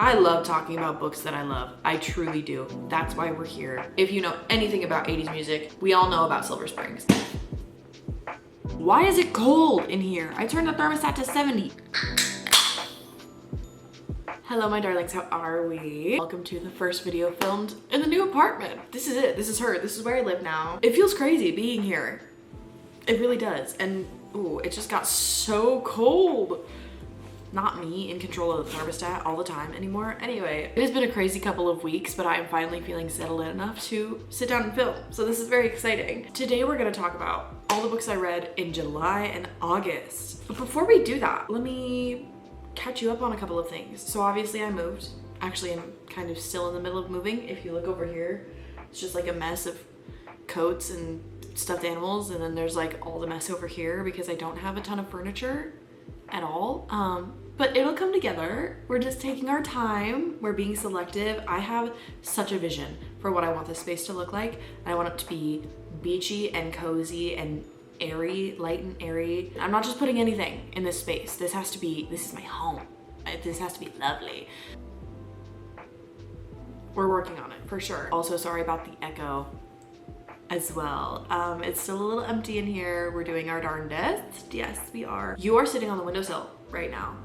I love talking about books that I love. I truly do. That's why we're here. If you know anything about 80s music, we all know about Silver Springs. Why is it cold in here? I turned the thermostat to 70. Hello, my darlings, how are we? Welcome to the first video filmed in the new apartment. This is it, this is her, this is where I live now. It feels crazy being here. It really does. And ooh, it just got so cold. Not me in control of the thermostat all the time anymore. Anyway, it has been a crazy couple of weeks, but I'm finally feeling settled in enough to sit down and film. So this is very exciting. Today we're gonna talk about all the books I read in July and August. But before we do that, let me catch you up on a couple of things. So obviously I moved. Actually, I'm kind of still in the middle of moving. If you look over here, it's just like a mess of coats and stuffed animals. And then there's like all the mess over here because I don't have a ton of furniture at all. But it'll come together. We're just taking our time. We're being selective. I have such a vision for what I want this space to look like. I want it to be beachy and cozy and airy, light and airy. I'm not just putting anything in this space. This is my home. This has to be lovely. We're working on it for sure. Also, sorry about the echo as well. It's still a little empty in here. We're doing our darndest. Yes, we are. You are sitting on the windowsill right now.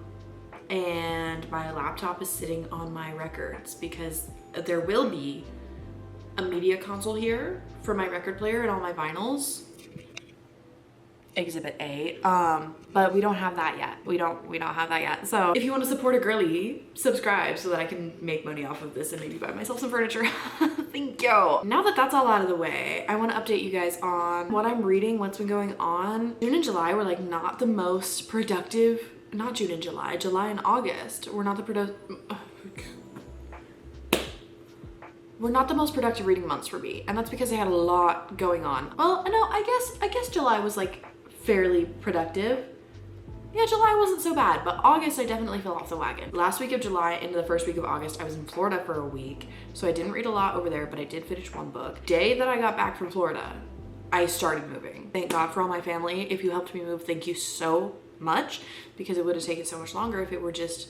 And my laptop is sitting on my records because there will be a media console here for my record player and all my vinyls. Exhibit A. But we don't have that yet. We don't have that yet. So if you want to support a girly, subscribe so that I can make money off of this and maybe buy myself some furniture. Thank you. Now that that's all out of the way, I want to update you guys on what I'm reading, what's been going on. June and July were like not the most productive, not June and July, July and August were not the We're not the most productive reading months for me, and that's because I had a lot going on. Well, no, I guess July was like fairly productive. Yeah, July wasn't so bad, but August I definitely fell off the wagon. Last week of July into the first week of August, I was in Florida for a week, so I didn't read a lot over there, but I did finish one book. Day that I got back from Florida, I started moving. Thank God for all my family. If you helped me move, thank you so much, because it would have taken so much longer if it were just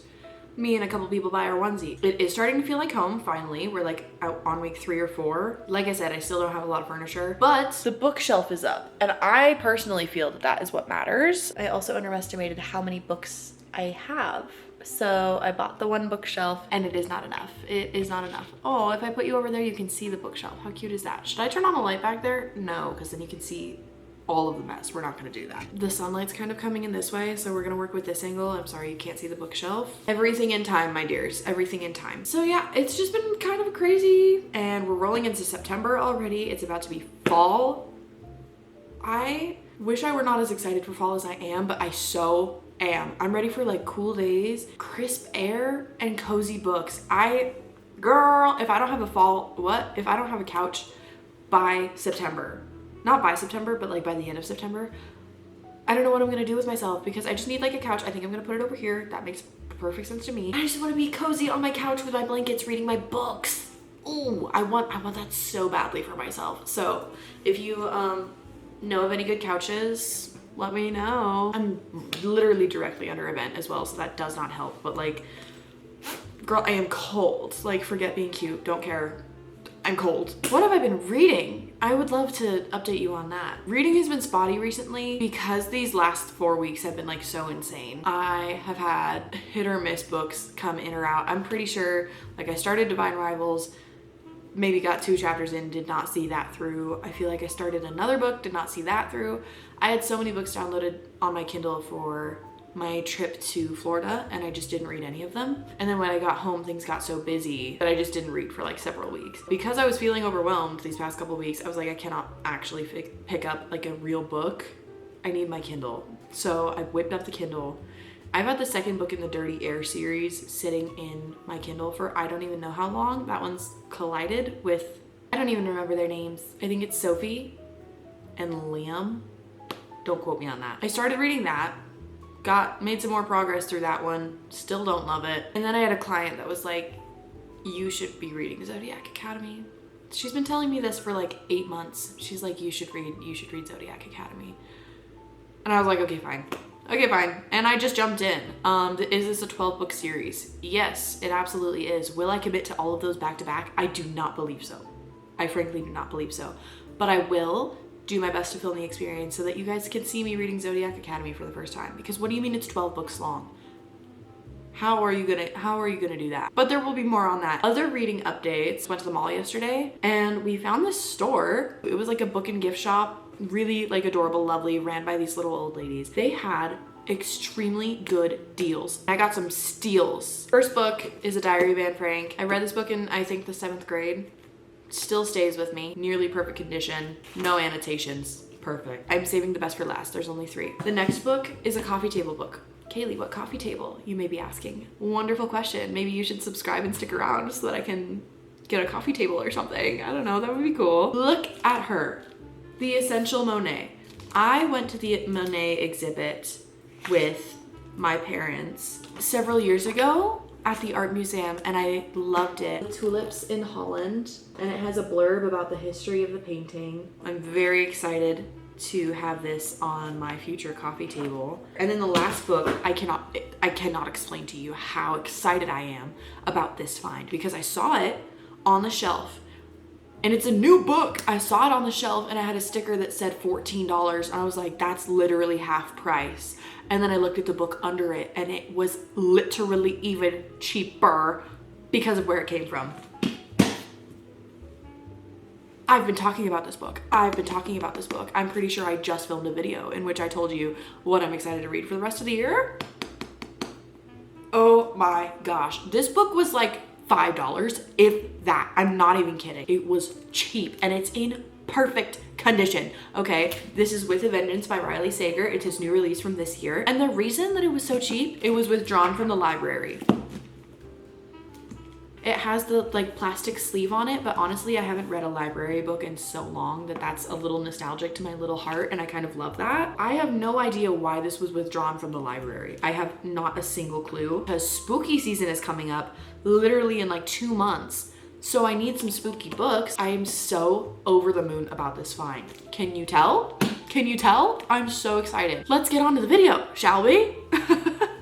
me and a couple people by our onesie. It is starting to feel like home, finally. We're like out on week 3 or 4. Like I said, I still don't have a lot of furniture, but the bookshelf is up. And I personally feel that that is what matters. I also underestimated how many books I have. So I bought the one bookshelf and it is not enough. It is not enough. Oh, if I put you over there, you can see the bookshelf. How cute is that? Should I turn on the light back there? No, because then you can see all of the mess. We're not gonna do that. The sunlight's kind of coming in this way, so we're gonna work with this angle. I'm sorry you can't see the bookshelf. Everything in time, my dears, everything in time. So yeah, it's just been kind of crazy, and we're rolling into September already. It's about to be fall. I wish I were not as excited for fall as I am, but I so am. I'm ready for like cool days, crisp air, and cozy books. Girl, if I don't have if I don't have a couch by September, not by September, but like by the end of September, I don't know what I'm gonna do with myself, because I just need like a couch. I think I'm gonna put it over here. That makes perfect sense to me. I just wanna be cozy on my couch with my blankets, reading my books. Ooh, I want that so badly for myself. So if you know of any good couches, let me know. I'm literally directly under a vent as well, so that does not help. But like, girl, I am cold. Like, forget being cute, don't care. I'm cold. What have I been reading? I would love to update you on that. Reading has been spotty recently because these last 4 weeks have been like so insane. I have had hit or miss books come in or out. I'm pretty sure, like, I started Divine Rivals, maybe got 2 chapters in, did not see that through. I feel like I started another book, did not see that through. I had so many books downloaded on my Kindle for my trip to Florida, and I just didn't read any of them. And then when I got home, things got so busy that I just didn't read for like several weeks. Because I was feeling overwhelmed these past couple weeks, I was like, I cannot actually pick up like a real book. I need my Kindle. So I whipped up the Kindle. I've had the second book in the Dirty Air series sitting in my Kindle for I don't even know how long. That one's collided with, I don't even remember their names. I think it's Sophie and Liam. Don't quote me on that. I started reading that. Made some more progress through that one. Still don't love it. And then I had a client that was like, you should be reading Zodiac Academy. She's been telling me this for like 8 months. She's like, you should read Zodiac Academy. And I was like, okay, fine. Okay, fine. And I just jumped in. Is this a 12 book series? Yes, it absolutely is. Will I commit to all of those back to back? I do not believe so. I frankly do not believe so. But I will do my best to film the experience so that you guys can see me reading Zodiac Academy for the first time. Because what do you mean it's 12 books long? How are you gonna do that? But there will be more on that. Other reading updates. Went to the mall yesterday and we found this store. It was like a book and gift shop. Really like adorable, lovely, ran by these little old ladies. They had extremely good deals. I got some steals. First book is A Diary of Anne Frank. I read this book in, I think, the 7th grade. Still stays with me. Nearly perfect condition. No annotations. Perfect. I'm saving the best for last. There's only 3. The next book is a coffee table book. Caileigh, what coffee table? You may be asking. Wonderful question. Maybe you should subscribe and stick around so that I can get a coffee table or something. I don't know. That would be cool. Look at her. The Essential Monet. I went to the Monet exhibit with my parents several years ago at the art museum and I loved it. Tulips in Holland, and it has a blurb about the history of the painting. I'm very excited to have this on my future coffee table. And then the last book, I cannot explain to you how excited I am about this find because I saw it on the shelf. And it's a new book. I saw it on the shelf and I had a sticker that said $14 and I was like, that's literally half price. And then I looked at the book under it and it was literally even cheaper because of where it came from. I've been talking about this book. I'm pretty sure I just filmed a video in which I told you what I'm excited to read for the rest of the year. Oh my gosh. This book was like $5, if that. I'm not even kidding. It was cheap and it's in perfect condition. Okay, this is With a Vengeance by Riley Sager. It's his new release from this year. And the reason that it was so cheap, it was withdrawn from the library. It has the like plastic sleeve on it, but honestly, I haven't read a library book in so long that that's a little nostalgic to my little heart, and I kind of love that. I have no idea why this was withdrawn from the library. I have not a single clue because spooky season is coming up literally in like 2 months. So I need some spooky books. I am so over the moon about this find. Can you tell? Can you tell? I'm so excited. Let's get on to the video, shall we?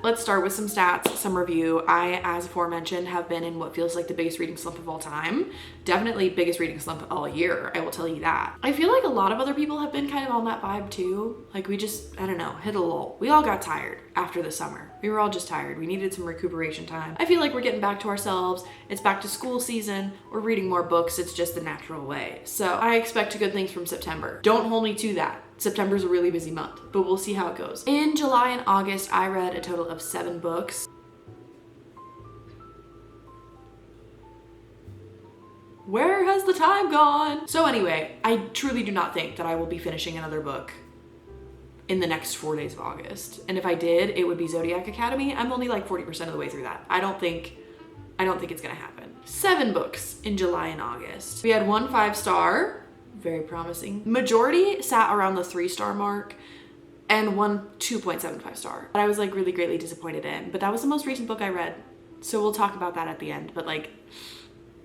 Let's start with some stats, some review. I, as aforementioned, have been in what feels like the biggest reading slump of all time. Definitely biggest reading slump all year, I will tell you that. I feel like a lot of other people have been kind of on that vibe too. Like we just, I don't know, hit a lull. We all got tired after the summer. We were all just tired. We needed some recuperation time. I feel like we're getting back to ourselves. It's back to school season. We're reading more books. It's just the natural way. So I expect good things from September. Don't hold me to that. September's a really busy month, but we'll see how it goes. In July and August, I read a total of 7 books. Where has the time gone? So anyway, I truly do not think that I will be finishing another book in the next 4 days of August. And if I did, it would be Zodiac Academy. I'm only like 40% of the way through that. I don't think it's gonna happen. 7 books in July and August. We had 1 5-star. Very promising. Majority sat around the 3-star mark and 1 2.75 star. But I was like really greatly disappointed in. But that was the most recent book I read. So we'll talk about that at the end. But like,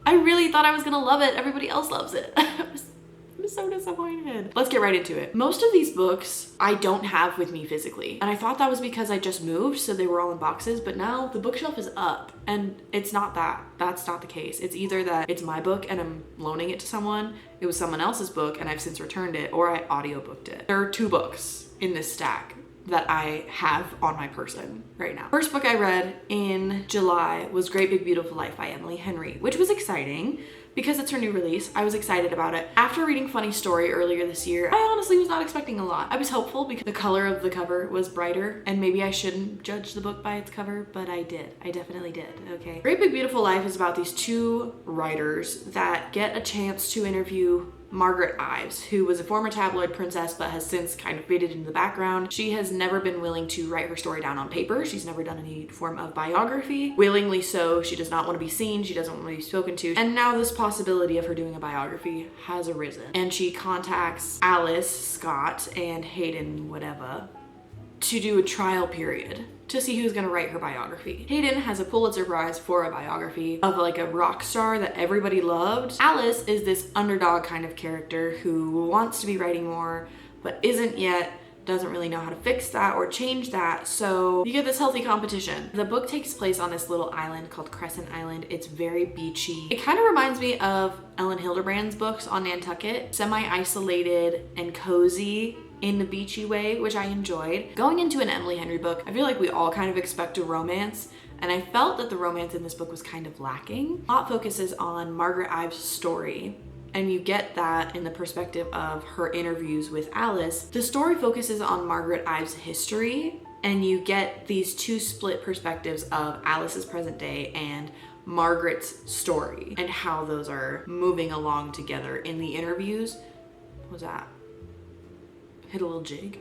I really thought I was gonna love it. Everybody else loves it. I'm so disappointed. Let's get right into it. Most of these books I don't have with me physically. And I thought that was because I just moved, so they were all in boxes, but now the bookshelf is up and it's not that. That's not the case. It's either that it's my book and I'm loaning it to someone, it was someone else's book and I've since returned it, or I audiobooked it. There are 2 books in this stack that I have on my person right now. First book I read in July was Great Big Beautiful Life by Emily Henry, which was exciting. Because it's her new release, I was excited about it. After reading Funny Story earlier this year, I honestly was not expecting a lot. I was hopeful because the color of the cover was brighter, and maybe I shouldn't judge the book by its cover, but I did. I definitely did, okay. Great Big Beautiful Life is about these 2 writers that get a chance to interview Margaret Ives, who was a former tabloid princess but has since kind of faded into the background. She has never been willing to write her story down on paper. She's never done any form of biography. Willingly so, she does not want to be seen, she doesn't want to be spoken to. And now this possibility of her doing a biography has arisen. And she contacts Alice Scott and Hayden whatever to do a trial period to see who's gonna write her biography. Hayden has a Pulitzer Prize for a biography of like a rock star that everybody loved. Alice is this underdog kind of character who wants to be writing more, but isn't yet, doesn't really know how to fix that or change that. So you get this healthy competition. The book takes place on this little island called Crescent Island. It's very beachy. It kind of reminds me of Ellen Hildebrand's books on Nantucket, semi-isolated and cozy in the beachy way, which I enjoyed. Going into an Emily Henry book, I feel like we all kind of expect a romance, and I felt that the romance in this book was kind of lacking. The plot focuses on Margaret Ives' story, and you get that in the perspective of her interviews with Alice. The story focuses on Margaret Ives' history, and you get these two split perspectives of Alice's present day and Margaret's story, and how those are moving along together in the interviews. What was that? Hit a little jig.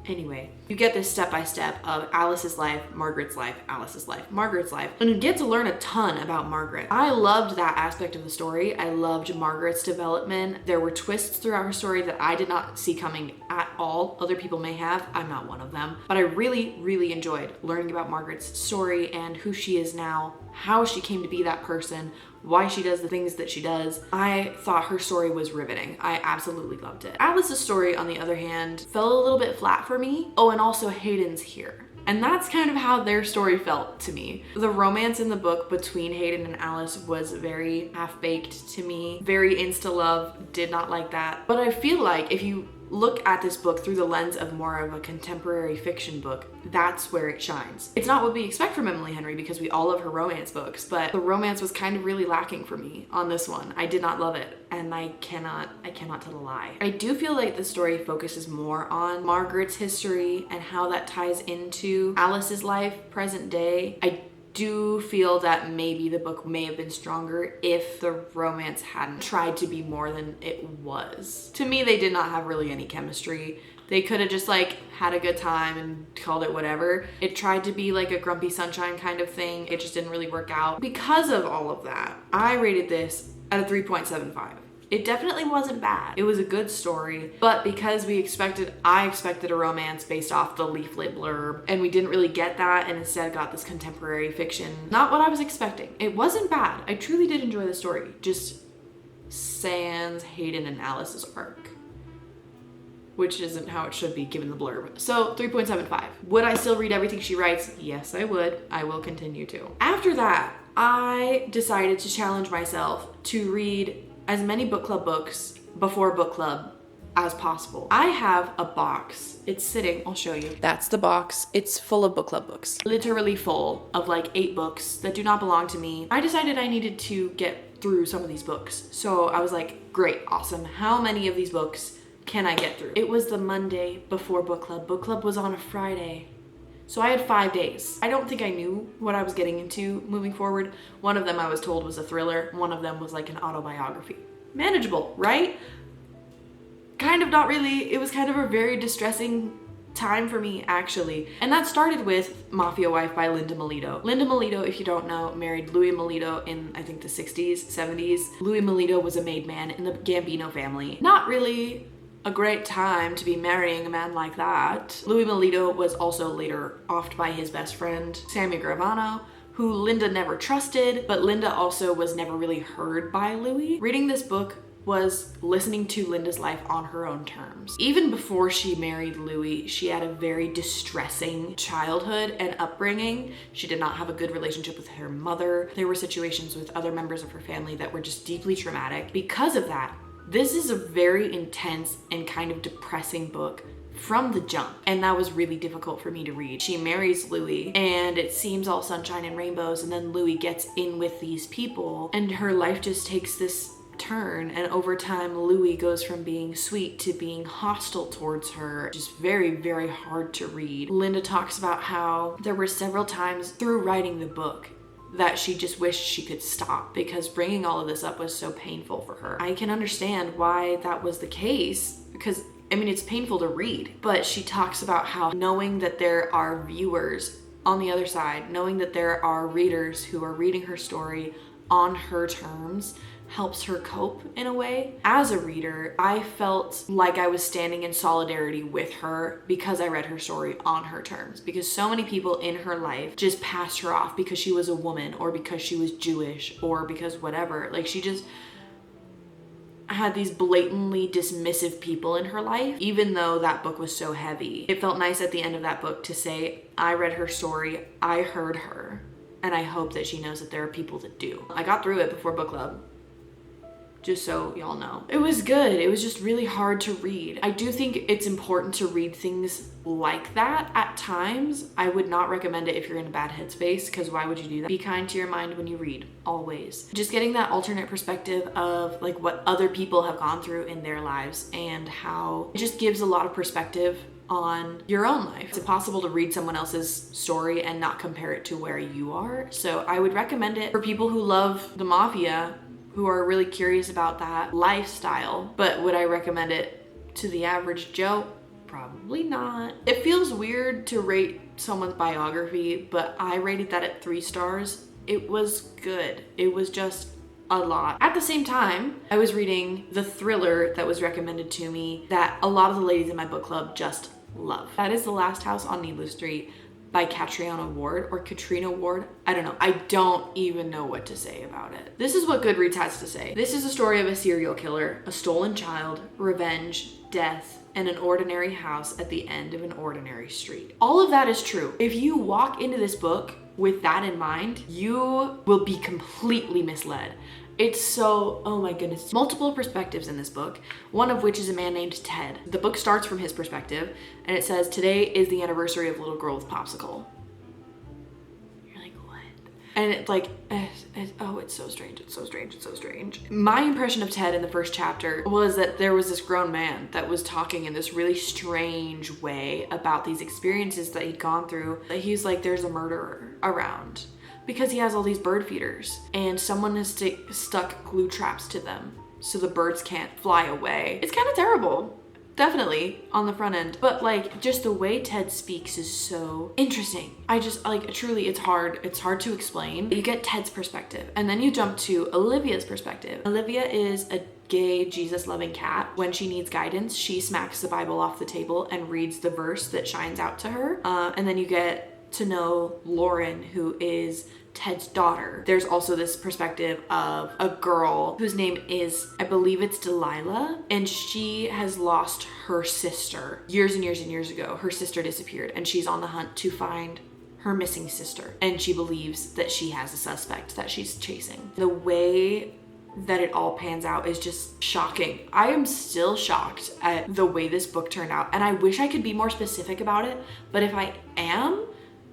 Anyway, you get this step-by-step of Alice's life, Margaret's life, Alice's life, Margaret's life, and you get to learn a ton about Margaret. I loved that aspect of the story. I loved Margaret's development. There were twists throughout her story that I did not see coming at all. Other people may have. I'm not one of them. But I really, really enjoyed learning about Margaret's story and who she is now, how she came to be that person, why she does the things that she does. I thought her story was riveting. I absolutely loved it. Alice's story, on the other hand, fell a little bit flat for me. Oh, and also Hayden's here. And that's kind of how their story felt to me. The romance in the book between Hayden and Alice was very half-baked to me. Very insta-love, did not like that. But I feel like if you look at this book through the lens of more of a contemporary fiction book, that's where it shines. It's not what we expect from Emily Henry because we all love her romance books, but the romance was kind of really lacking for me on this one. I did not love it, and I cannot tell a lie. I do feel like the story focuses more on Margaret's history and how that ties into Alice's life, present day. I do feel that maybe the book may have been stronger if the romance hadn't tried to be more than it was. To me, they did not have really any chemistry. They could have just like had a good time and called it whatever. It tried to be like a Grumpy Sunshine kind of thing. It just didn't really work out. Because of all of that, I rated this at a 3.75. It definitely wasn't bad. It was a good story, but because I expected a romance based off the leaflet blurb, and we didn't really get that, and instead got this contemporary fiction. Not what I was expecting. It wasn't bad. I truly did enjoy the story. Just sans Hayden and Alice's arc, which isn't how it should be given the blurb. So 3.75. Would I still read everything she writes? Yes, I would. I will continue to. After that, I decided to challenge myself to read as many book club books before book club as possible. I have a box. It's sitting, I'll show you. That's the box. It's full of book club books. Literally full of like 8 books that do not belong to me. I decided I needed to get through some of these books. So I was like, great, awesome. How many of these books can I get through? It was the Monday before book club. Book club was on a Friday. So I had 5 days. I don't think I knew what I was getting into moving forward. One of them I was told was a thriller. One of them was like an autobiography. Manageable, right? Kind of not really. It was kind of a very distressing time for me, actually. And that started with Mafia Wife by Linda Melito. Linda Melito, if you don't know, married Louis Melito in, I think, the 60s, 70s. Louis Melito was a made man in the Gambino family. Not really a great time to be marrying a man like that. Louis Melito was also later offed by his best friend, Sammy Gravano, who Linda never trusted, but Linda also was never really heard by Louis. Reading this book was listening to Linda's life on her own terms. Even before she married Louis, she had a very distressing childhood and upbringing. She did not have a good relationship with her mother. There were situations with other members of her family that were just deeply traumatic. Because of that, this is a very intense and kind of depressing book from the jump, and that was really difficult for me to read. She marries Louis, and it seems all sunshine and rainbows, and then Louis gets in with these people, and her life just takes this turn, and over time Louis goes from being sweet to being hostile towards her. Just very, very hard to read. Linda talks about how there were several times through writing the book that she just wished she could stop because bringing all of this up was so painful for her. I can understand why that was the case because, I mean, it's painful to read, but she talks about how knowing that there are viewers on the other side, knowing that there are readers who are reading her story on her terms helps her cope in a way. As a reader, I felt like I was standing in solidarity with her because I read her story on her terms, because so many people in her life just passed her off because she was a woman or because she was Jewish or because whatever. Like, she just, had these blatantly dismissive people in her life, even though that book was so heavy. It felt nice at the end of that book to say, I read her story, I heard her, and I hope that she knows that there are people that do. I got through it before book club, just so y'all know. It was good. It was just really hard to read. I do think it's important to read things like that at times. I would not recommend it if you're in a bad headspace, because why would you do that? Be kind to your mind when you read, always. Just getting that alternate perspective of like what other people have gone through in their lives and how it just gives a lot of perspective on your own life. It's impossible to read someone else's story and not compare it to where you are. So I would recommend it for people who love the mafia, who are really curious about that lifestyle. But would I recommend it to the average Joe? Probably not. It feels weird to rate someone's biography, but I rated that at 3 stars. It was good. It was just a lot. At the same time, I was reading the thriller that was recommended to me that a lot of the ladies in my book club just love. That is The Last House on Needless Street by Katrina Ward. I don't know. I don't even know what to say about it. This is what Goodreads has to say. This is a story of a serial killer, a stolen child, revenge, death, and an ordinary house at the end of an ordinary street. All of that is true. If you walk into this book with that in mind, you will be completely misled. It's so, oh my goodness, multiple perspectives in this book, one of which is a man named Ted. The book starts from his perspective, and it says, today is the anniversary of Little Girl with Popsicle. You're like, what? And it's like, it's so strange, it's so strange, it's so strange. My impression of Ted in the first chapter was that there was this grown man that was talking in this really strange way about these experiences that he'd gone through. He's like, there's a murderer around, because he has all these bird feeders and someone has stuck glue traps to them so the birds can't fly away. It's kind of terrible, definitely on the front end, but like just the way Ted speaks is so interesting. I just like, truly, it's hard to explain. You get Ted's perspective and then you jump to Olivia's perspective. Olivia is a gay, Jesus-loving cat. When she needs guidance, she smacks the Bible off the table and reads the verse that shines out to her. And then you get to know Lauren, who is Ted's daughter. There's also this perspective of a girl whose name is, I believe it's Delilah, and she has lost her sister years and years and years ago. Her sister disappeared and she's on the hunt to find her missing sister, and she believes that she has a suspect that she's chasing. The way that it all pans out is just shocking. I am still shocked at the way this book turned out, and I wish I could be more specific about it, but if I am,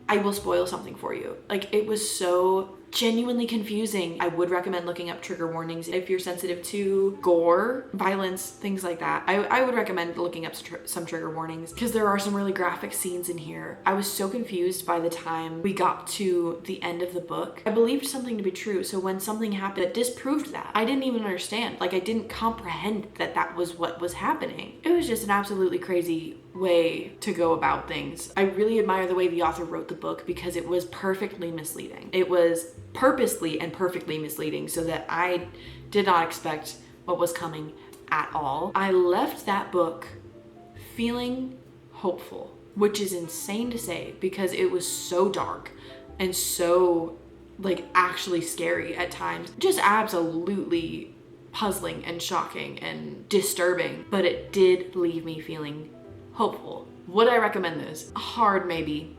I will spoil something for you. Like, it was so genuinely confusing. I would recommend looking up trigger warnings if you're sensitive to gore, violence, things like that. I would recommend looking up some trigger warnings because there are some really graphic scenes in here. I was so confused by the time we got to the end of the book. I believed something to be true, so when something happened that disproved that, I didn't even understand. Like, I didn't comprehend that that was what was happening. It was just an absolutely crazy way to go about things. I really admire the way the author wrote the book because it was perfectly misleading. It was purposely and perfectly misleading so that I did not expect what was coming at all. I left that book feeling hopeful, which is insane to say because it was so dark and so like actually scary at times. Just absolutely puzzling and shocking and disturbing, but it did leave me feeling hopeful. Would I recommend this? Hard maybe.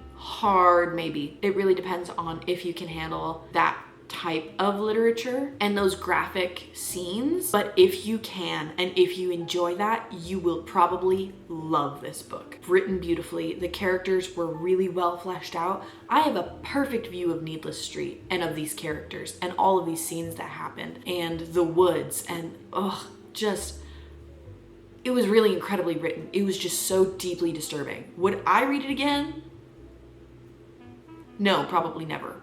It really depends on if you can handle that type of literature and those graphic scenes. But if you can, and if you enjoy that, you will probably love this book. Written beautifully, the characters were really well fleshed out. I have a perfect view of Needless Street and of these characters and all of these scenes that happened and the woods and it was really incredibly written. It was just so deeply disturbing. Would I read it again? No, probably never.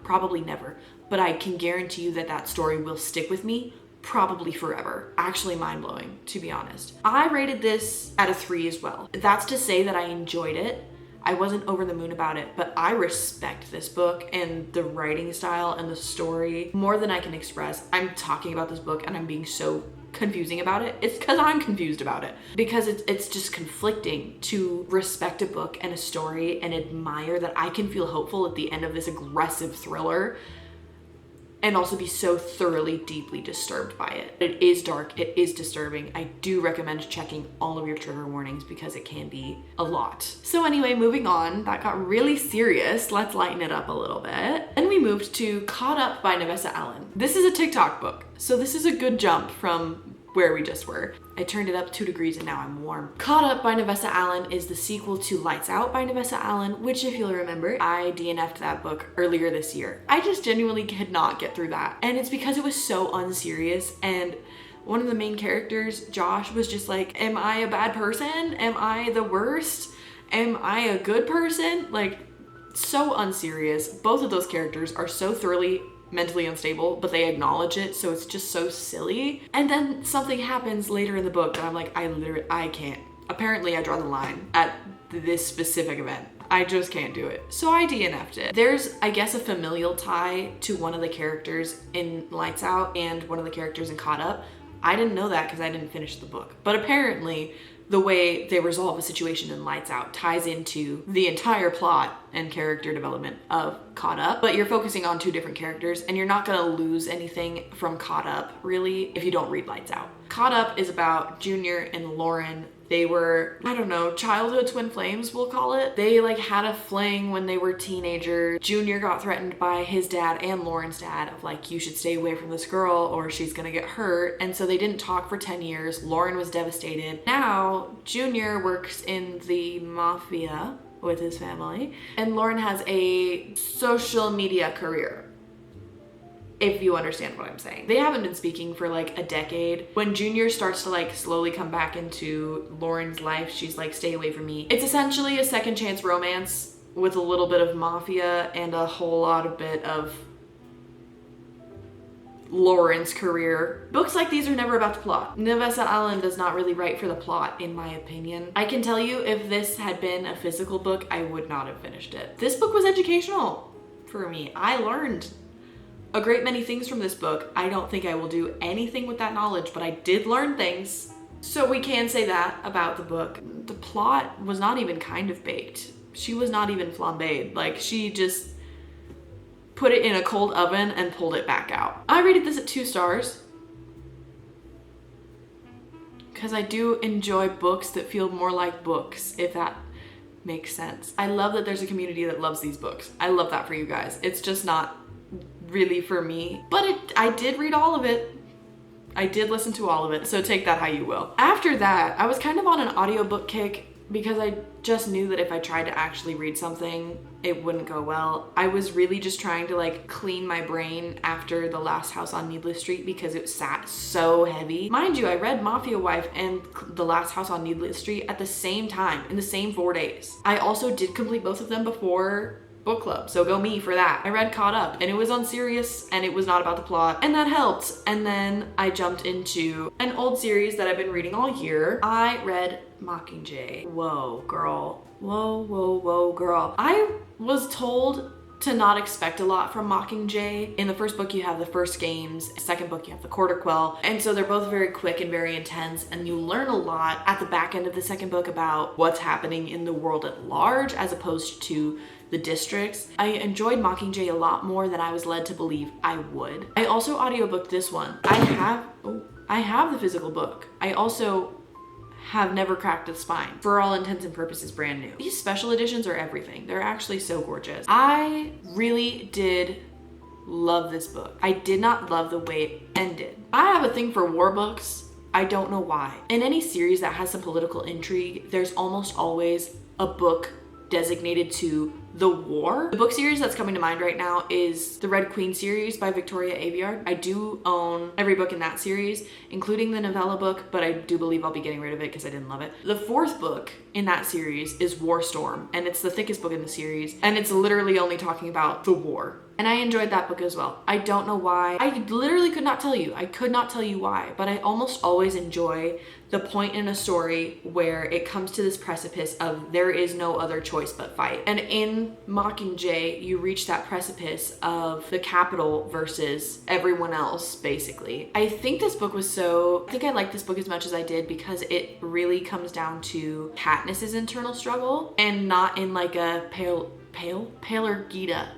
But I can guarantee you that that story will stick with me probably forever. Actually mind-blowing, to be honest. I rated this at a 3 as well. That's to say that I enjoyed it. I wasn't over the moon about it, but I respect this book and the writing style and the story more than I can express. I'm talking about this book and I'm being so confusing about it. It's because I'm confused about it, because it's just conflicting to respect a book and a story and admire that I can feel hopeful at the end of this aggressive thriller and also be so thoroughly, deeply disturbed by it. It is dark, it is disturbing. I do recommend checking all of your trigger warnings because it can be a lot. So anyway, moving on, that got really serious. Let's lighten it up a little bit. Then we moved to Caught Up by Navessa Allen. This is a TikTok book, so this is a good jump from where we just were. I turned it up 2 degrees and now I'm warm. Caught Up by Navessa Allen is the sequel to Lights Out by Navessa Allen, which if you'll remember, I DNF'd that book earlier this year. I just genuinely could not get through that. And it's because it was so unserious, and one of the main characters, Josh, was just like, am I a bad person? Am I the worst? Am I a good person? Like, so unserious. Both of those characters are so thoroughly mentally unstable, but they acknowledge it, so it's just so silly. And then something happens later in the book that I'm like, I can't. Apparently I draw the line at this specific event. I just can't do it. So I DNF'd it. There's, I guess, a familial tie to one of the characters in Lights Out and one of the characters in Caught Up. I didn't know that because I didn't finish the book. But apparently the way they resolve a situation in Lights Out ties into the entire plot and character development of Caught Up, but you're focusing on 2 different characters and you're not gonna lose anything from Caught Up really if you don't read Lights Out. Caught Up is about Junior and Lauren. They were, I don't know, childhood twin flames, we'll call it. They like had a fling when they were teenagers. Junior got threatened by his dad and Lauren's dad of like, you should stay away from this girl or she's gonna get hurt. And so they didn't talk for 10 years. Lauren was devastated. Now, Junior works in the mafia with his family, and Lauren has a social media career, if you understand what I'm saying. They haven't been speaking for like a decade. When Junior starts to like slowly come back into Lauren's life, she's like, stay away from me. It's essentially a second chance romance with a little bit of mafia and a whole lot of bit of Lauren's career. Books like these are never about the plot. Navessa Allen does not really write for the plot, in my opinion. I can tell you if this had been a physical book, I would not have finished it. This book was educational for me. I learned a great many things from this book. I don't think I will do anything with that knowledge, but I did learn things. So we can say that about the book. The plot was not even kind of baked. She was not even flambéed. Like, she just put it in a cold oven and pulled it back out. I rated this at 2 stars because I do enjoy books that feel more like books, if that makes sense. I love that there's a community that loves these books. I love that for you guys. It's just not really for me, but I did read all of it. I did listen to all of it, so take that how you will. After that, I was kind of on an audiobook kick because I just knew that if I tried to actually read something, it wouldn't go well. I was really just trying to like clean my brain after The Last House on Needless Street because it sat so heavy. Mind you, I read Mafia Wife and The Last House on Needless Street at the same time, in the same 4 days. I also did complete both of them before book club, so go me for that. I read Caught Up and it was unserious and it was not about the plot, and that helped. And then I jumped into an old series that I've been reading all year. I read Mockingjay. Whoa, girl. Whoa, whoa, whoa, girl. I was told to not expect a lot from Mockingjay. In the first book, you have the first games. Second book, you have the quarter quell. And so they're both very quick and very intense. And you learn a lot at the back end of the second book about what's happening in the world at large as opposed to the districts. I enjoyed Mockingjay a lot more than I was led to believe I would. I also audiobooked this one. I have the physical book. I also have never cracked the spine. For all intents and purposes, brand new. These special editions are everything. They're actually so gorgeous. I really did love this book. I did not love the way it ended. I have a thing for war books. I don't know why. In any series that has some political intrigue, there's almost always a book designated to the war. The book series that's coming to mind right now is the Red Queen series by Victoria Aveyard. I do own every book in that series, including the novella book, but I do believe I'll be getting rid of it because I didn't love it. The 4th book in that series is War Storm, and it's the thickest book in the series, and it's literally only talking about the war. And I enjoyed that book as well. I don't know why. I literally could not tell you. I could not tell you why, but I almost always enjoy the point in a story where it comes to this precipice of there is no other choice but fight. And in Mockingjay, you reach that precipice of the capital versus everyone else, basically. I think I liked this book as much as I did because it really comes down to Katniss's internal struggle and not in like a paler Gita.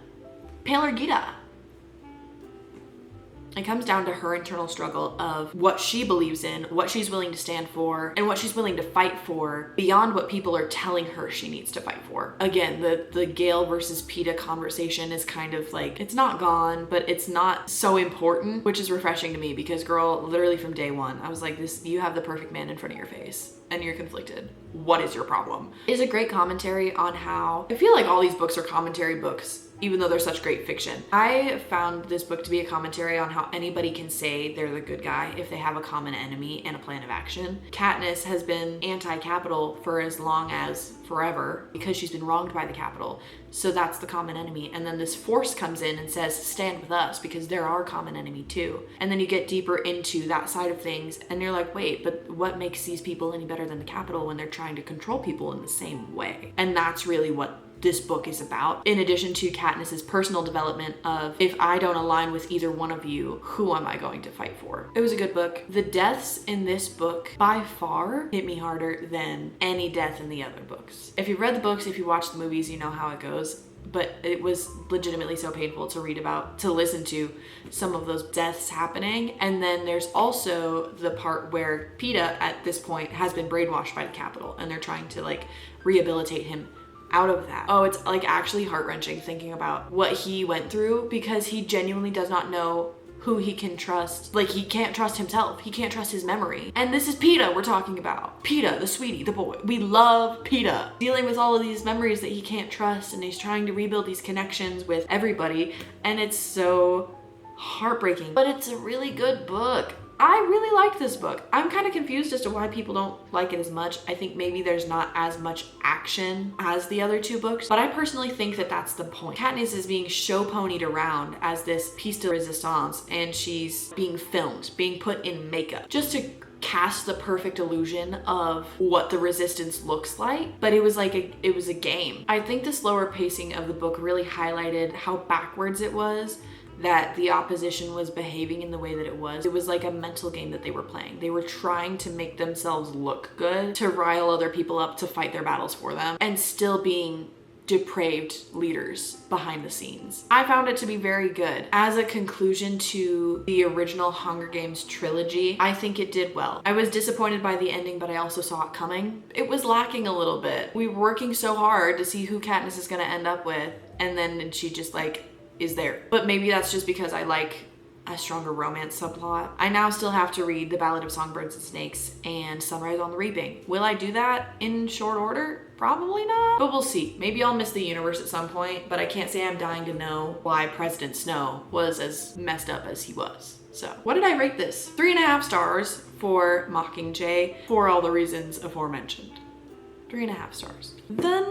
It comes down to her internal struggle of what she believes in, what she's willing to stand for, and what she's willing to fight for beyond what people are telling her she needs to fight for. Again, the Gail versus Peta conversation is kind of like, it's not gone, but it's not so important, which is refreshing to me because girl, literally from day one, I was like, you have the perfect man in front of your face and you're conflicted. What is your problem? It's a great commentary on how, I feel like all these books are commentary books, even though they're such great fiction. I found this book to be a commentary on how anybody can say they're the good guy if they have a common enemy and a plan of action. Katniss has been anti-capital for as long as forever because she's been wronged by the capital. So that's the common enemy. And then this force comes in and says, stand with us because they're our common enemy too. And then you get deeper into that side of things and you're like, wait, but what makes these people any better than the capital when they're trying to control people in the same way? And that's really what this book is about, in addition to Katniss's personal development of, if I don't align with either one of you, who am I going to fight for? It was a good book. The deaths in this book by far hit me harder than any death in the other books. If you've read the books, if you watch the movies, you know how it goes. But it was legitimately so painful to read about, to listen to some of those deaths happening. And then there's also the part where Peta at this point has been brainwashed by the capital and they're trying to like rehabilitate him out of that. Oh, it's like actually heart-wrenching thinking about what he went through because he genuinely does not know who he can trust. Like, he can't trust himself. He can't trust his memory. And this is Peta we're talking about. Peta, the sweetie, the boy. We love Peta. Dealing with all of these memories that he can't trust, and he's trying to rebuild these connections with everybody, and it's so heartbreaking. But it's a really good book. I really like this book. I'm kind of confused as to why people don't like it as much. I think maybe there's not as much action as the other two books, but I personally think that that's the point. Katniss is being show ponied around as this piece de resistance, and she's being filmed, being put in makeup just to cast the perfect illusion of what the resistance looks like. But it was like it was a game. I think the slower pacing of the book really highlighted how backwards it was that the opposition was behaving in the way that it was. It was like a mental game that they were playing. They were trying to make themselves look good, to rile other people up to fight their battles for them, and still being depraved leaders behind the scenes. I found it to be very good. As a conclusion to the original Hunger Games trilogy, I think it did well. I was disappointed by the ending, but I also saw it coming. It was lacking a little bit. We were working so hard to see who Katniss is gonna end up with, and then she just like is there. But maybe that's just because I like a stronger romance subplot. I now still have to read The Ballad of Songbirds and Snakes and Sunrise on the Reaping. Will I do that in short order? Probably not, but we'll see. Maybe I'll miss the universe at some point, but I can't say I'm dying to know why President Snow was as messed up as he was. So what did I rate this? 3.5 stars for Mockingjay for all the reasons aforementioned. 3.5 stars. The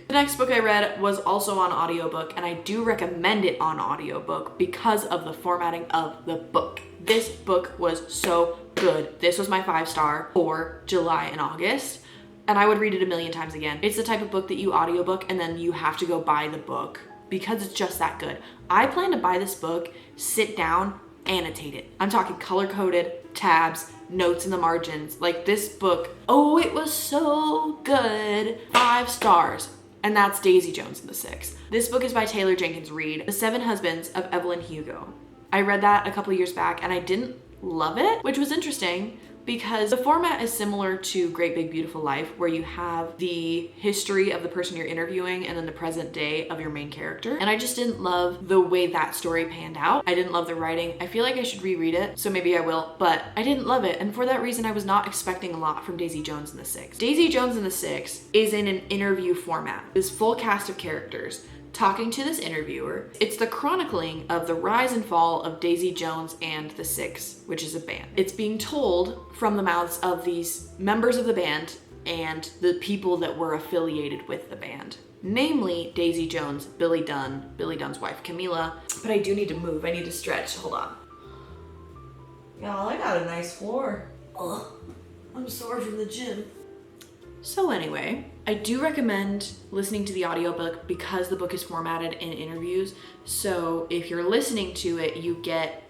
next book I read was also on audiobook, and I do recommend it on audiobook because of the formatting of the book. This book was so good. This was my 5-star for July and August, and I would read it a million times again. It's the type of book that you audiobook and then you have to go buy the book because it's just that good. I plan to buy this book, sit down, annotate it. I'm talking color-coded, tabs, notes in the margins. Like this book, oh, it was so good. 5 stars. And that's Daisy Jones and the Six. This book is by Taylor Jenkins Reid, The 7 Husbands of Evelyn Hugo. I read that a couple years back and I didn't love it, which was interesting because the format is similar to Great Big Beautiful Life, where you have the history of the person you're interviewing and then the present day of your main character. And I just didn't love the way that story panned out. I didn't love the writing. I feel like I should reread it, so maybe I will, but I didn't love it. And for that reason, I was not expecting a lot from Daisy Jones and the Six. Daisy Jones and the Six is in an interview format. This full cast of characters talking to this interviewer. It's the chronicling of the rise and fall of Daisy Jones and the Six, which is a band. It's being told from the mouths of these members of the band and the people that were affiliated with the band. Namely, Daisy Jones, Billy Dunn, Billy Dunn's wife, Camila. But I do need to move, I need to stretch, hold on. Y'all, I got a nice floor. Ugh, I'm sore from the gym. So anyway, I do recommend listening to the audiobook because the book is formatted in interviews. So if you're listening to it, you get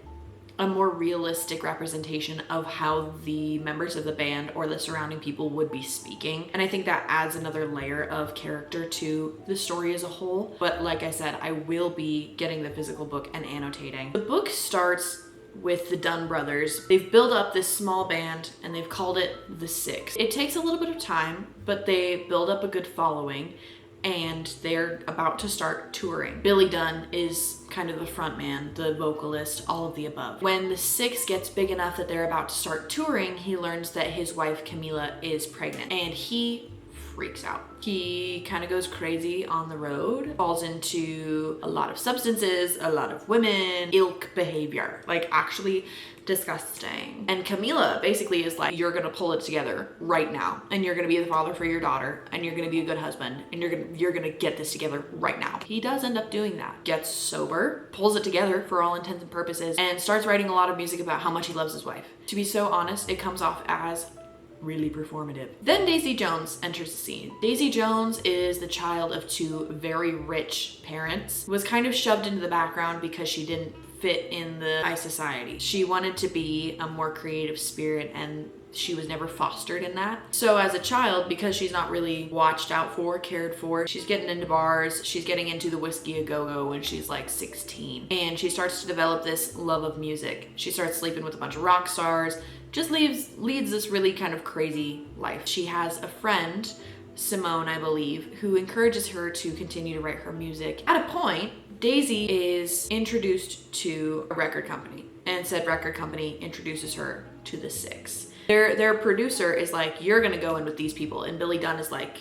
a more realistic representation of how the members of the band or the surrounding people would be speaking. And I think that adds another layer of character to the story as a whole. But like I said, I will be getting the physical book and annotating. The book starts with the Dunn brothers. They've built up this small band and they've called it the Six. It takes a little bit of time, but they build up a good following and they're about to start touring. Billy Dunn is kind of the front man, the vocalist, all of the above. When the Six gets big enough that they're about to start touring, he learns that his wife Camilla is pregnant and he freaks out. He kind of goes crazy on the road, falls into a lot of substances, a lot of women, ilk behavior, like actually disgusting. And Camilla basically is like, you're gonna pull it together right now, and you're gonna be the father for your daughter, and you're gonna be a good husband, and you're gonna get this together right now. He does end up doing that. Gets sober, pulls it together for all intents and purposes, and starts writing a lot of music about how much he loves his wife. To be so honest, it comes off as really performative. Then Daisy Jones enters the scene. Daisy Jones is the child of two very rich parents, was kind of shoved into the background because she didn't fit in the high society. She wanted to be a more creative spirit and she was never fostered in that. So as a child, because she's not really watched out for, cared for, she's getting into bars, she's getting into the whiskey a go-go when she's like 16. And she starts to develop this love of music. She starts sleeping with a bunch of rock stars, just leads this really kind of crazy life. She has a friend, Simone, I believe, who encourages her to continue to write her music. At a point, Daisy is introduced to a record company, and said record company introduces her to the Six. Their producer is like, you're gonna go in with these people, and Billy Dunn is like,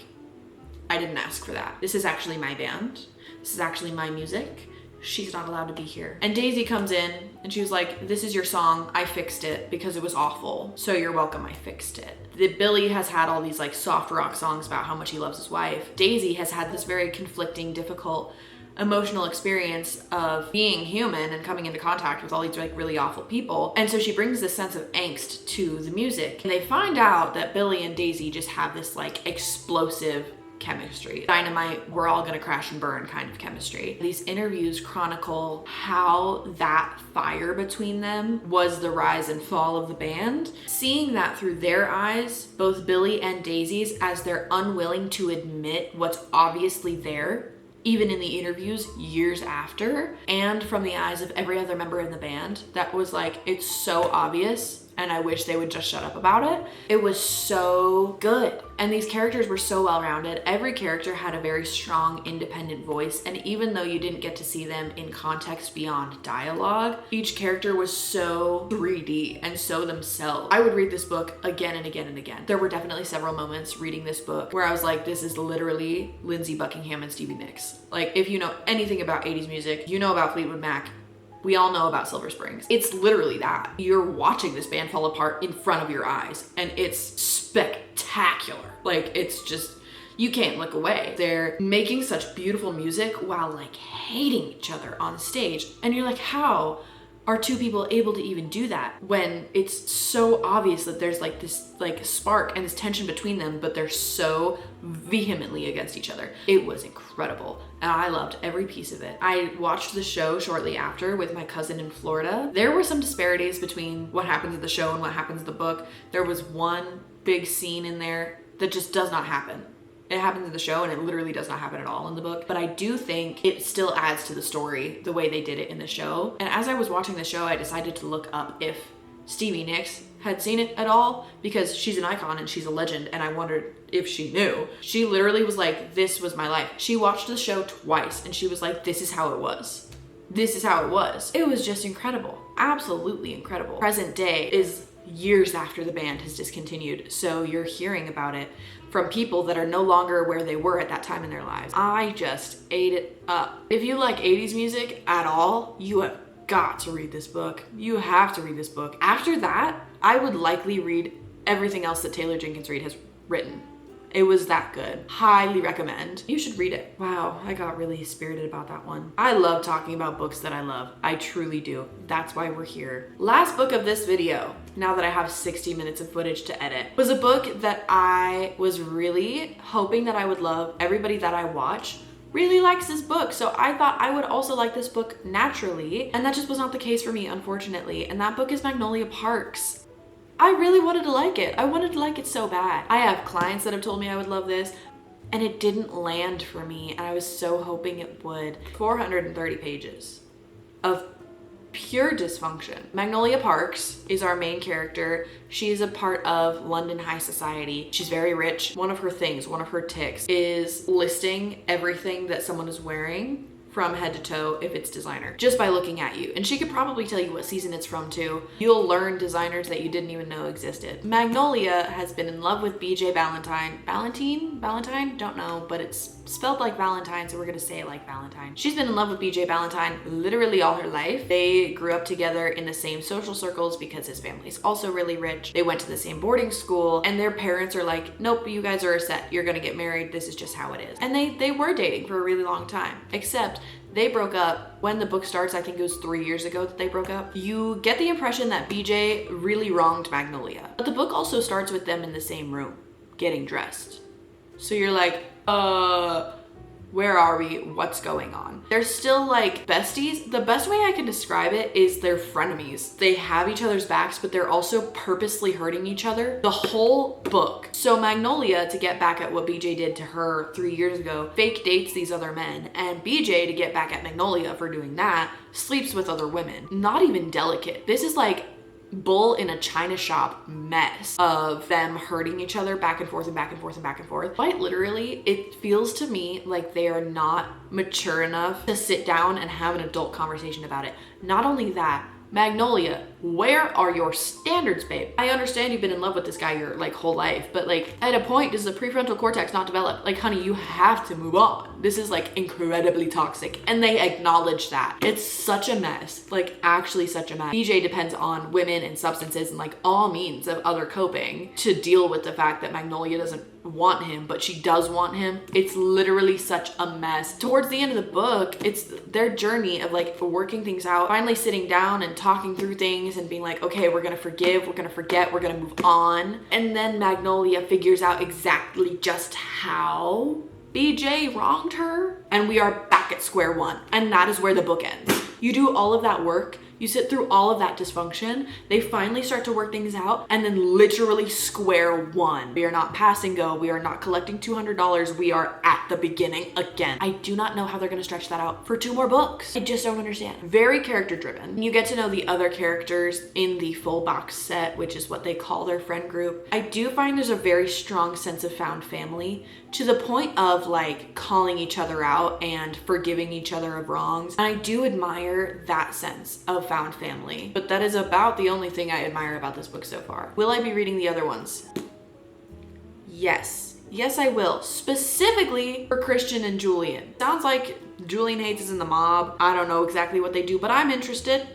I didn't ask for that. This is actually my band. This is actually my music. She's not allowed to be here. And Daisy comes in and she was like, this is your song. I fixed it because it was awful. So you're welcome, I fixed it. Billy has had all these like soft rock songs about how much he loves his wife. Daisy has had this very conflicting, difficult, emotional experience of being human and coming into contact with all these like really awful people. And so she brings this sense of angst to the music. And they find out that Billy and Daisy just have this like explosive chemistry. Dynamite, we're all gonna crash and burn kind of chemistry. These interviews chronicle how that fire between them was the rise and fall of the band. Seeing that through their eyes, both Billy and Daisy's, as they're unwilling to admit what's obviously there, even in the interviews years after, and from the eyes of every other member in the band, that was like, it's so obvious and I wish they would just shut up about it. It was so good. And these characters were so well-rounded. Every character had a very strong, independent voice, and even though you didn't get to see them in context beyond dialogue, each character was so 3D and so themselves. I would read this book again and again and again. There were definitely several moments reading this book where I was like, this is literally Lindsey Buckingham and Stevie Nicks. Like, if you know anything about 80s music, you know about Fleetwood Mac, we all know about Silver Springs. It's literally that. You're watching this band fall apart in front of your eyes, and it's spectacular. Like, it's just, you can't look away. They're making such beautiful music while like hating each other on stage. And you're like, how are two people able to even do that when it's so obvious that there's like this like spark and this tension between them, but they're so vehemently against each other? It was incredible. And I loved every piece of it. I watched the show shortly after with my cousin in Florida. There were some disparities between what happens in the show and what happens in the book. There was one big scene in there that just does not happen. It happens in the show and it literally does not happen at all in the book. But I do think it still adds to the story the way they did it in the show. And as I was watching the show, I decided to look up if Stevie Nicks had seen it at all, because she's an icon and she's a legend, and I wondered if she knew. She literally was like, this was my life. She watched the show twice and she was like, this is how it was. This is how it was. It was just incredible. Absolutely incredible. Present day is years after the band has discontinued, so you're hearing about it from people that are no longer where they were at that time in their lives. I just ate it up. If you like 80s music at all, you have got to read this book. You have to read this book. After that, I would likely read everything else that Taylor Jenkins Reid has written. It was that good. Highly recommend. You should read it. Wow, I got really spirited about that one. I love talking about books that I love. I truly do. That's why we're here. Last book of this video, now that I have 60 minutes of footage to edit, was a book that I was really hoping that I would love. Everybody that I watch really likes this book. So I thought I would also like this book naturally. And that just was not the case for me, unfortunately. And that book is Magnolia Parks. I really wanted to like it. I wanted to like it so bad. I have clients that have told me I would love this, and it didn't land for me. And I was so hoping it would. 430 pages of pure dysfunction. Magnolia Parks is our main character. She is a part of London high society. She's very rich. One of her things, one of her tics is listing everything that someone is wearing from head to toe if it's designer, just by looking at you. And she could probably tell you what season it's from too. You'll learn designers that you didn't even know existed. Magnolia has been in love with BJ Valentine. Valentine? Don't know, but it's spelled like Valentine, so we're gonna say it like Valentine. She's been in love with BJ Valentine literally all her life. They grew up together in the same social circles because his family's also really rich. They went to the same boarding school, and their parents are like, nope, you guys are a set. You're gonna get married. This is just how it is. And they were dating for a really long time, except they broke up when the book starts. I think it was 3 years ago that they broke up. You get the impression that BJ really wronged Magnolia. But the book also starts with them in the same room, getting dressed. So you're like, where are we? What's going on? They're still like besties. The best way I can describe it is they're frenemies. They have each other's backs, but they're also purposely hurting each other the whole book. So Magnolia, to get back at what BJ did to her 3 years ago, fake dates these other men. And BJ, to get back at Magnolia for doing that, sleeps with other women. Not even delicate. This is like bull in a china shop mess of them hurting each other back and forth and back and forth and back and forth. Quite literally, it feels to me like they are not mature enough to sit down and have an adult conversation about it. Not only that, Magnolia, where are your standards, babe? I understand you've been in love with this guy your like whole life, but like at a point, does the prefrontal cortex not develop? Like, honey, you have to move on. This is like incredibly toxic, and they acknowledge that. It's such a mess, like actually such a mess. BJ depends on women and substances and like all means of other coping to deal with the fact that Magnolia doesn't want him, but she does want him. It's literally such a mess. Towards the end of the book, it's their journey of like working things out, finally sitting down and talking through things and being like, okay, we're gonna forgive, we're gonna forget, we're gonna move on. And then Magnolia figures out exactly just how BJ wronged her, and we are back at square one. And that is where the book ends. You do all of that work, you sit through all of that dysfunction, they finally start to work things out, and then literally square one. We are not pass and go, we are not collecting $200, we are at the beginning again. I do not know how they're gonna stretch that out for 2 more books. I just don't understand. Very character driven. You get to know the other characters in the full box set, which is what they call their friend group. I do find there's a very strong sense of found family, to the point of like calling each other out and forgiving each other of wrongs. And I do admire that sense of found family, but that is about the only thing I admire about this book so far. Will I be reading the other ones? Yes, I will, specifically for Christian and Julian. Sounds like Julian hates is in the mob. I don't know exactly what they do, but I'm interested.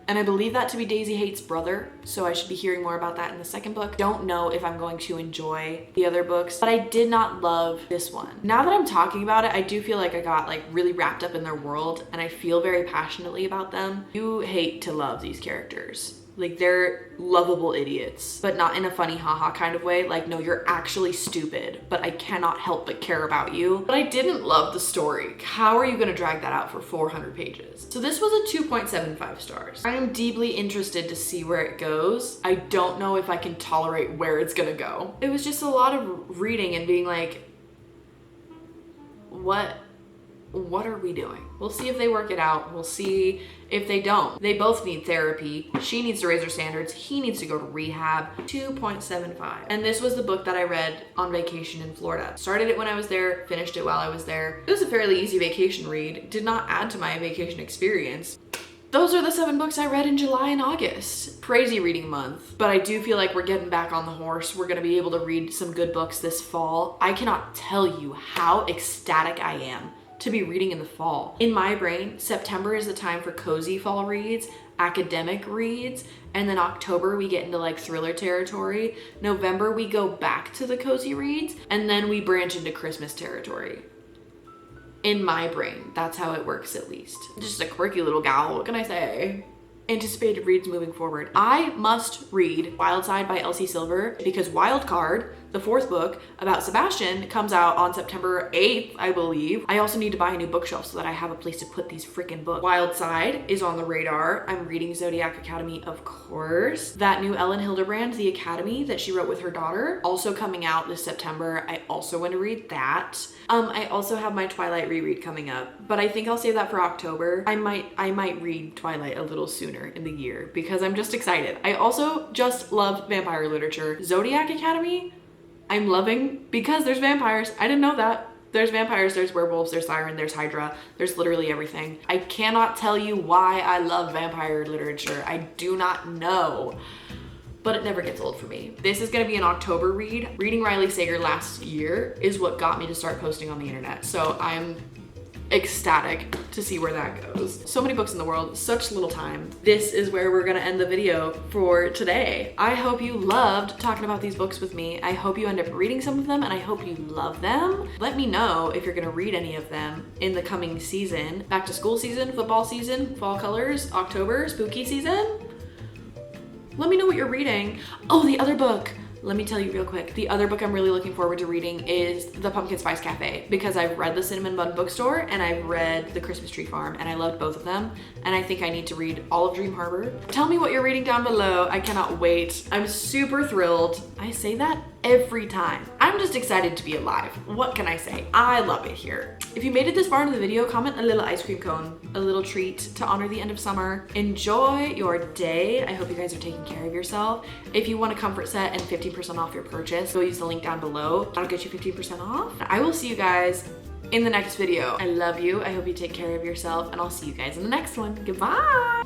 And I believe that to be Daisy Hate's brother, so I should be hearing more about that in the second book. Don't know if I'm going to enjoy the other books, but I did not love this one. Now that I'm talking about it, I do feel like I got like really wrapped up in their world, and I feel very passionately about them. You hate to love these characters. Like, they're lovable idiots, but not in a funny haha kind of way. Like, no, you're actually stupid, but I cannot help but care about you. But I didn't love the story. How are you gonna drag that out for 400 pages? So this was a 2.75 stars. I am deeply interested to see where it goes. I don't know if I can tolerate where it's gonna go. It was just a lot of reading and being like, what are we doing? We'll see if they work it out. We'll see if they don't. They both need therapy. She needs to raise her standards. He needs to go to rehab. 2.75. And this was the book that I read on vacation in Florida. Started it when I was there, finished it while I was there. It was a fairly easy vacation read. Did not add to my vacation experience. Those are the 7 books I read in July and August. Crazy reading month, but I do feel like we're getting back on the horse. We're gonna be able to read some good books this fall. I cannot tell you how ecstatic I am to be reading in the fall. In my brain, September is the time for cozy fall reads, academic reads, and then October we get into like thriller territory. November we go back to the cozy reads, and then we branch into Christmas territory. In my brain, that's how it works at least. Just a quirky little gal, what can I say? Anticipated reads moving forward. I must read Wild Side by Elsie Silver because Wild Card The 4th book about Sebastian comes out on September 8th, I believe. I also need to buy a new bookshelf so that I have a place to put these freaking books. Wild Side is on the radar. I'm reading Zodiac Academy, of course. That new Ellen Hildebrand, The Academy, that she wrote with her daughter, also coming out this September. I also want to read that. I also have my Twilight reread coming up, but I think I'll save that for October. I might read Twilight a little sooner in the year because I'm just excited. I also just love vampire literature. Zodiac Academy, I'm loving because there's vampires. I didn't know that. There's vampires, there's werewolves, there's siren, there's hydra, there's literally everything. I cannot tell you why I love vampire literature. I do not know, but it never gets old for me. This is gonna be an October read. Reading Riley Sager last year is what got me to start posting on the internet. So I'm ecstatic to see where that goes. So many books in the world, such little time. This is where we're gonna end the video for today. I hope you loved talking about these books with me. I hope you end up reading some of them and I hope you love them. Let me know if you're gonna read any of them in the coming season. Back to school season, football season, fall colors, October, spooky season. Let me know what you're reading. Oh, the other book. Let me tell you real quick. The other book I'm really looking forward to reading is The Pumpkin Spice Cafe because I've read The Cinnamon Bun Bookstore and I've read The Christmas Tree Farm and I loved both of them. And I think I need to read all of Dream Harbor. Tell me what you're reading down below. I cannot wait. I'm super thrilled. I say that every time. I'm just excited to be alive. What can I say? I love it here. If you made it this far into the video, comment a little ice cream cone, a little treat to honor the end of summer. Enjoy your day. I hope you guys are taking care of yourself. If you want a comfort set and 15% off your purchase, go use the link down below. That'll get you 15% off. I will see you guys in the next video. I love you. I hope you take care of yourself and I'll see you guys in the next one. Goodbye.